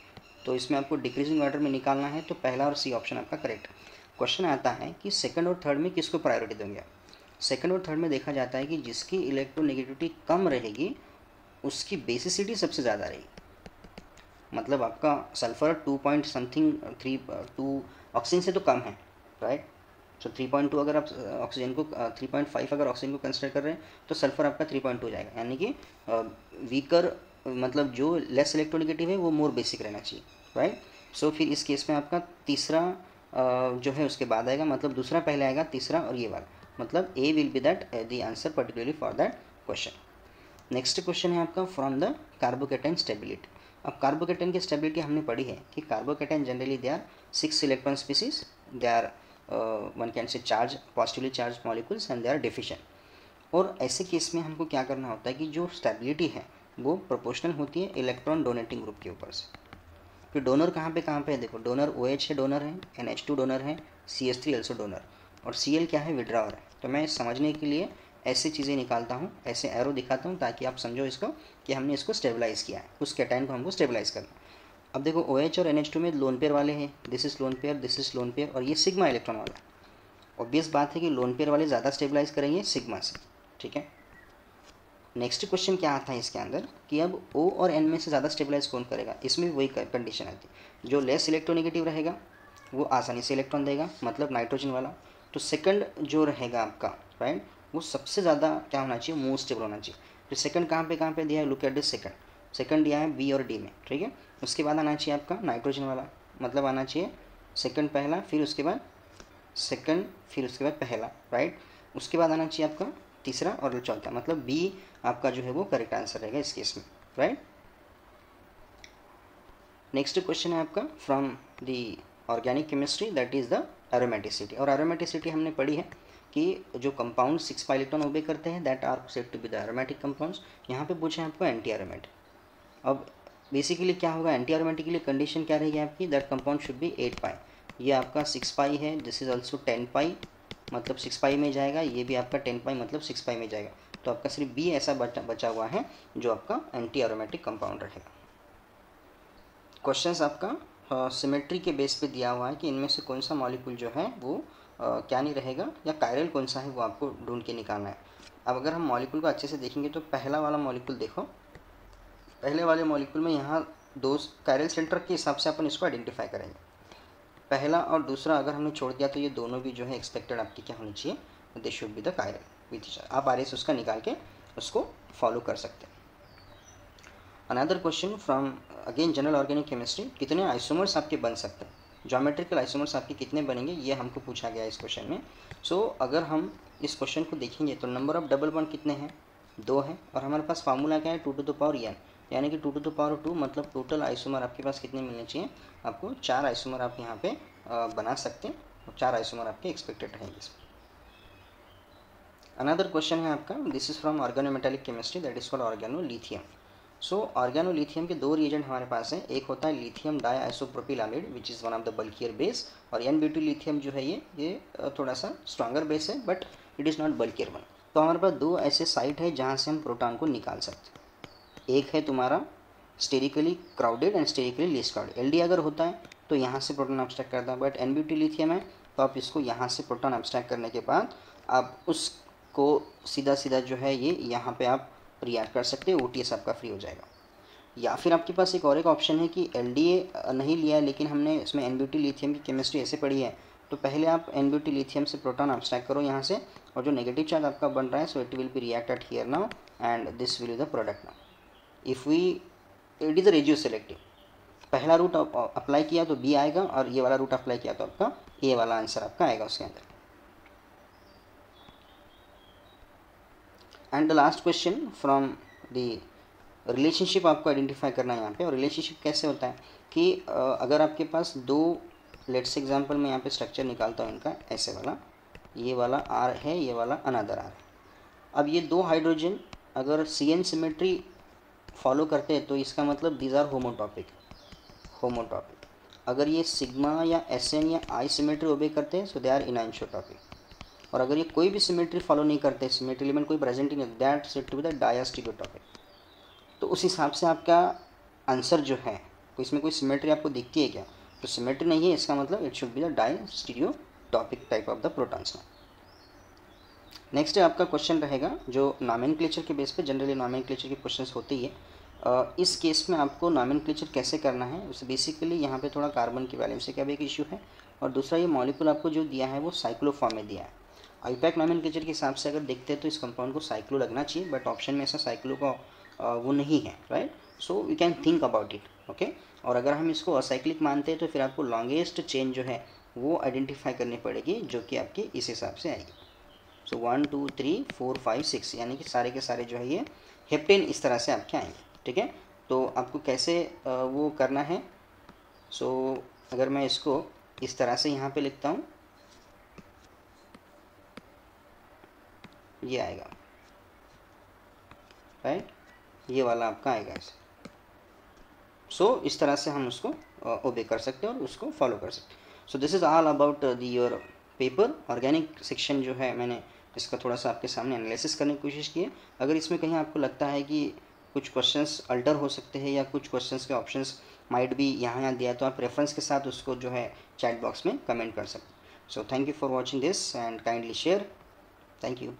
[SPEAKER 1] तो इसमें आपको डिक्रीजिंग ऑर्डर में निकालना है, तो पहला और सी ऑप्शन आपका करेक्ट। क्वेश्चन आता है कि सेकंड और थर्ड में किसको प्रायोरिटी देंगे? सेकंड और थर्ड में देखा जाता है कि जिसकी इलेक्ट्रोनेगेटिविटी कम रहेगी उसकी बेसिसिटी सबसे ज़्यादा रहेगी। मतलब आपका सल्फर 2 पॉइंट समथिंग 2 ऑक्सीजन से तो कम है, राइट। सो 3.2 अगर आप ऑक्सीजन को 3.5 अगर ऑक्सीजन को कंसिडर कर रहे हैं तो सल्फर आपका 3.2 जाएगा, यानी कि वीकर मतलब जो लेस इलेक्ट्रोनेगेटिव है वो मोर बेसिक रहना चाहिए, राइट। सो फिर इस केस में आपका तीसरा जो है उसके बाद आएगा, मतलब दूसरा पहले आएगा, तीसरा और ये वाला, मतलब A will be that the answer particularly for that question. Next question है आपका फ्रॉम द कार्बोकेटाइन स्टेबिलिटी। अब कार्बोकेटाइन की स्टेबिलिटी हमने पढ़ी है कि carbocation generally they are 6 electron species, they are one can say charge positively charged molecules and they are deficient. और ऐसे केस में हमको क्या करना होता है कि जो स्टेबिलिटी है वो प्रोपोर्शनल होती है इलेक्ट्रॉन डोनेटिंग ग्रुप के ऊपर से। फिर डोनर कहाँ पे है? देखो डोनर OH है, डोनर है, NH2 डोनर है, CH3 ऑल्सो डोनर, और Cl क्या है? विड्रॉअर है। तो मैं समझने के लिए ऐसी चीज़ें निकालता हूँ, ऐसे एरो दिखाता हूँ ताकि आप समझो इसको कि हमने इसको स्टेबलाइज़ किया है, उस कैटायन को हमको स्टेबलाइज़ करना है। अब देखो OH और NH2 में लोन पेयर वाले हैं, this is lone pair, this is lone pair, और ये सिग्मा इलेक्ट्रॉन वाला है। ऑब्वियस बात है कि लोन पेयर वाले ज़्यादा स्टेबलाइज करेंगे सिग्मा से, ठीक है। नेक्स्ट क्वेश्चन क्या आता है इसके अंदर कि अब O और N में से ज़्यादा स्टेबलाइज कौन करेगा? इसमें वही कंडीशन आती है, जो लेस इलेक्ट्रोनेगेटिव रहेगा वो आसानी से इलेक्ट्रॉन देगा, मतलब नाइट्रोजन वाला। तो सेकंड जो रहेगा आपका, राइट, वो सबसे ज़्यादा क्या होना चाहिए? मोस्ट स्टेबल होना चाहिए। तो सेकंड कहाँ पे दिया है? लुक एट दिस सेकंड दिया है B और D में, ठीक है। उसके बाद आना चाहिए आपका नाइट्रोजन वाला, मतलब आना चाहिए सेकंड पहला, फिर उसके बाद सेकंड, फिर उसके बाद पहला, राइट। उसके बाद आना चाहिए आपका तीसरा और चौथा, मतलब B आपका जो है वो करेक्ट आंसर रहेगा इस केस में, राइट। नेक्स्ट क्वेश्चन है आपका from the organic chemistry, that is the aromaticity. और एरोमेटिसिटी हमने पढ़ी है कि जो कंपाउंड 6 pi इलेक्ट्रॉन ओबे करते हैं that are said to be the aromatic compounds. यहाँ पे पूछे आपको एंटी एरोमेटिक। अब बेसिकली क्या होगा? एंटी एरोमेटिक के लिए कंडीशन क्या रहेगी आपकी? That compound should be 8 pi। ये आपका 6 pi है, दिस इज ऑल्सो 10 pi, मतलब 6 pi में जाएगा, ये भी आपका 10 pi मतलब 6 pi में जाएगा। तो आपका सिर्फ B ऐसा बचा हुआ है जो आपका एंटी एरोमेटिक कंपाउंड रहेगा। क्वेश्चंस आपका सिमेट्री के बेस पे दिया हुआ है कि इनमें से कौन सा मॉलिक्यूल जो है वो क्या नहीं रहेगा, या कायरल कौन सा है वो आपको ढूंढ के निकालना है। अब अगर हम मॉलिक्यूल को अच्छे से देखेंगे तो पहला वाला मॉलिक्यूल देखो, पहले वाले मॉलिक्यूल में यहाँ दो कायरल सेंटर के हिसाब से अपन इसको आइडेंटिफाई करेंगे। पहला और दूसरा अगर हमने छोड़ दिया तो ये दोनों भी जो है एक्सपेक्टेड आपकी क्या होनी चाहिए? They should be the chiral with each other. आप RS उसका निकाल के उसको फॉलो कर सकते हैं। Another question from again general organic chemistry, कितने आइसोमर्स आपके बन सकते हैं? ज्योमेट्रिकल आइसोमर्स आपके कितने बनेंगे ये हमको पूछा गया है इस क्वेश्चन में। सो अगर हम इस क्वेश्चन को देखेंगे तो नंबर ऑफ डबल बॉन्ड कितने हैं? 2 है, और हमारे पास फार्मूला क्या है? 2 to the power n, यानी कि 2 to the power 2, मतलब टोटल आइसोमर आपके पास कितने मिलने चाहिए? आपको 4 आइसोमर आप यहाँ पे बना सकते हैं, और 4 आइसोमर आपके एक्सपेक्टेड रहेंगे इसमें। अनदर क्वेश्चन है आपका, this is from organometallic chemistry, that is called organolithium. So organolithium के 2 रिएजेंट हमारे पास हैं, एक होता है lithium diisopropylamide which is one of the bulkier base, और N-ब्यूटिलिथियम जो है ये थोड़ा सा स्ट्रॉन्गर बेस है, but it is not bulkier one. तो हमारे पास 2 ऐसे साइट है जहाँ से हम प्रोटॉन को निकाल सकते हैं। एक है तुम्हारा sterically crowded and sterically least crowded. LD अगर होता है तो यहाँ से प्रोटॉन एब्स्ट्रैक्ट करता है, बट N-ब्यूटिलिथियम है तो आप इसको यहाँ से प्रोटॉन एब्स्ट्रैक्ट करने के बाद आप उसको सीधा जो है ये यहाँ पे आप रिएक्ट कर सकते हो, OTS आपका फ्री हो जाएगा। या फिर आपके पास एक और एक ऑप्शन है कि LDA नहीं लिया है लेकिन हमने इसमें NBT लिथियम की केमिस्ट्री ऐसे पढ़ी है, तो पहले आप NBT लिथियम से प्रोटॉन अब्स्ट्रैक्ट करो यहाँ से, और जो नेगेटिव चार्ज आपका बन रहा है so it will be react at here now and this will be the product now. If we it is a radio selective, पहला रूट अप्लाई किया तो B आएगा और ये वाला रूट अप्लाई किया तो आपका A वाला आंसर आपका आएगा उसके अंदर। And the last question from the relationship आपको आइडेंटिफाई करना है यहाँ पे। और रिलेशनशिप कैसे होता है कि अगर आपके पास दो, लेट्स एग्जांपल मैं यहाँ पे स्ट्रक्चर निकालता हूँ इनका, ऐसे वाला, ये वाला R है, ये वाला अनदर R है। अब ये दो हाइड्रोजन अगर CN सिमेट्री फॉलो करते हैं तो इसका मतलब दीज आर होमोटॉपिक। अगर ये सिग्मा या SN या I सिमेट्री ओबे करते हैं सो दे आर इनआइसोटॉपिक। और अगर ये कोई भी सिमेट्री फॉलो नहीं करते, सिमेट्री एलिमेंट कोई प्रेजेंट ही नहीं, that said to be the diastereotopic. तो उस हिसाब से आपका आंसर जो है, तो इसमें कोई सिमेट्री आपको दिखती है क्या, तो सिमेट्री नहीं है, इसका मतलब it should be the diastereotopic type of the protons. Next आपका क्वेश्चन रहेगा जो नॉमेनक्लेचर के बेस पे, जनरली नॉमेनक्लेचर के क्वेश्चंस होते ही है। इस केस में आपको नॉमेनक्लेचर कैसे करना है, उसे बेसिकली यहाँ पे थोड़ा कार्बन की वैलेंसी का भी एक इशू है, और दूसरा ये मॉलिक्यूल आपको जो दिया है वो साइक्लो फॉर्म में दिया है। आईपैक नॉमेनक्लेचर के हिसाब से अगर देखते हैं तो इस कंपाउंड को साइक्लो लगना चाहिए, बट ऑप्शन में ऐसा साइक्लो का वो नहीं है, right. So we can think about it, okay. और अगर हम इसको असाइक्लिक मानते हैं तो फिर आपको लॉन्गेस्ट चेन जो है वो आइडेंटिफाई करनी पड़ेगी, जो कि आपके इस हिसाब से आएगी। सो 1 2 3 4 5 6 यानी कि सारे के सारे जो है ये हेप्टेन इस तरह से आपके आएंगे, ठीक है। तो आपको कैसे वो करना है, सो अगर मैं इसको इस तरह से यहाँ पे लिखता हूँ, ये आएगा, राइट, ये वाला आपका आएगा ऐसे। सो इस तरह से हम उसको ओबे कर सकते हैं और उसको फॉलो कर सकते हैं। So this is all about your paper. Organic section जो है मैंने इसका थोड़ा सा आपके सामने एनालिसिस करने की कोशिश की है। अगर इसमें कहीं आपको लगता है कि कुछ क्वेश्चंस अल्टर हो सकते हैं या कुछ क्वेश्चंस के ऑप्शंस माइट भी यहाँ दिया है तो आप रेफरेंस के साथ उसको जो है चैट बॉक्स में कमेंट कर सकते हैं। So thank you for watching this and kindly share. Thank you.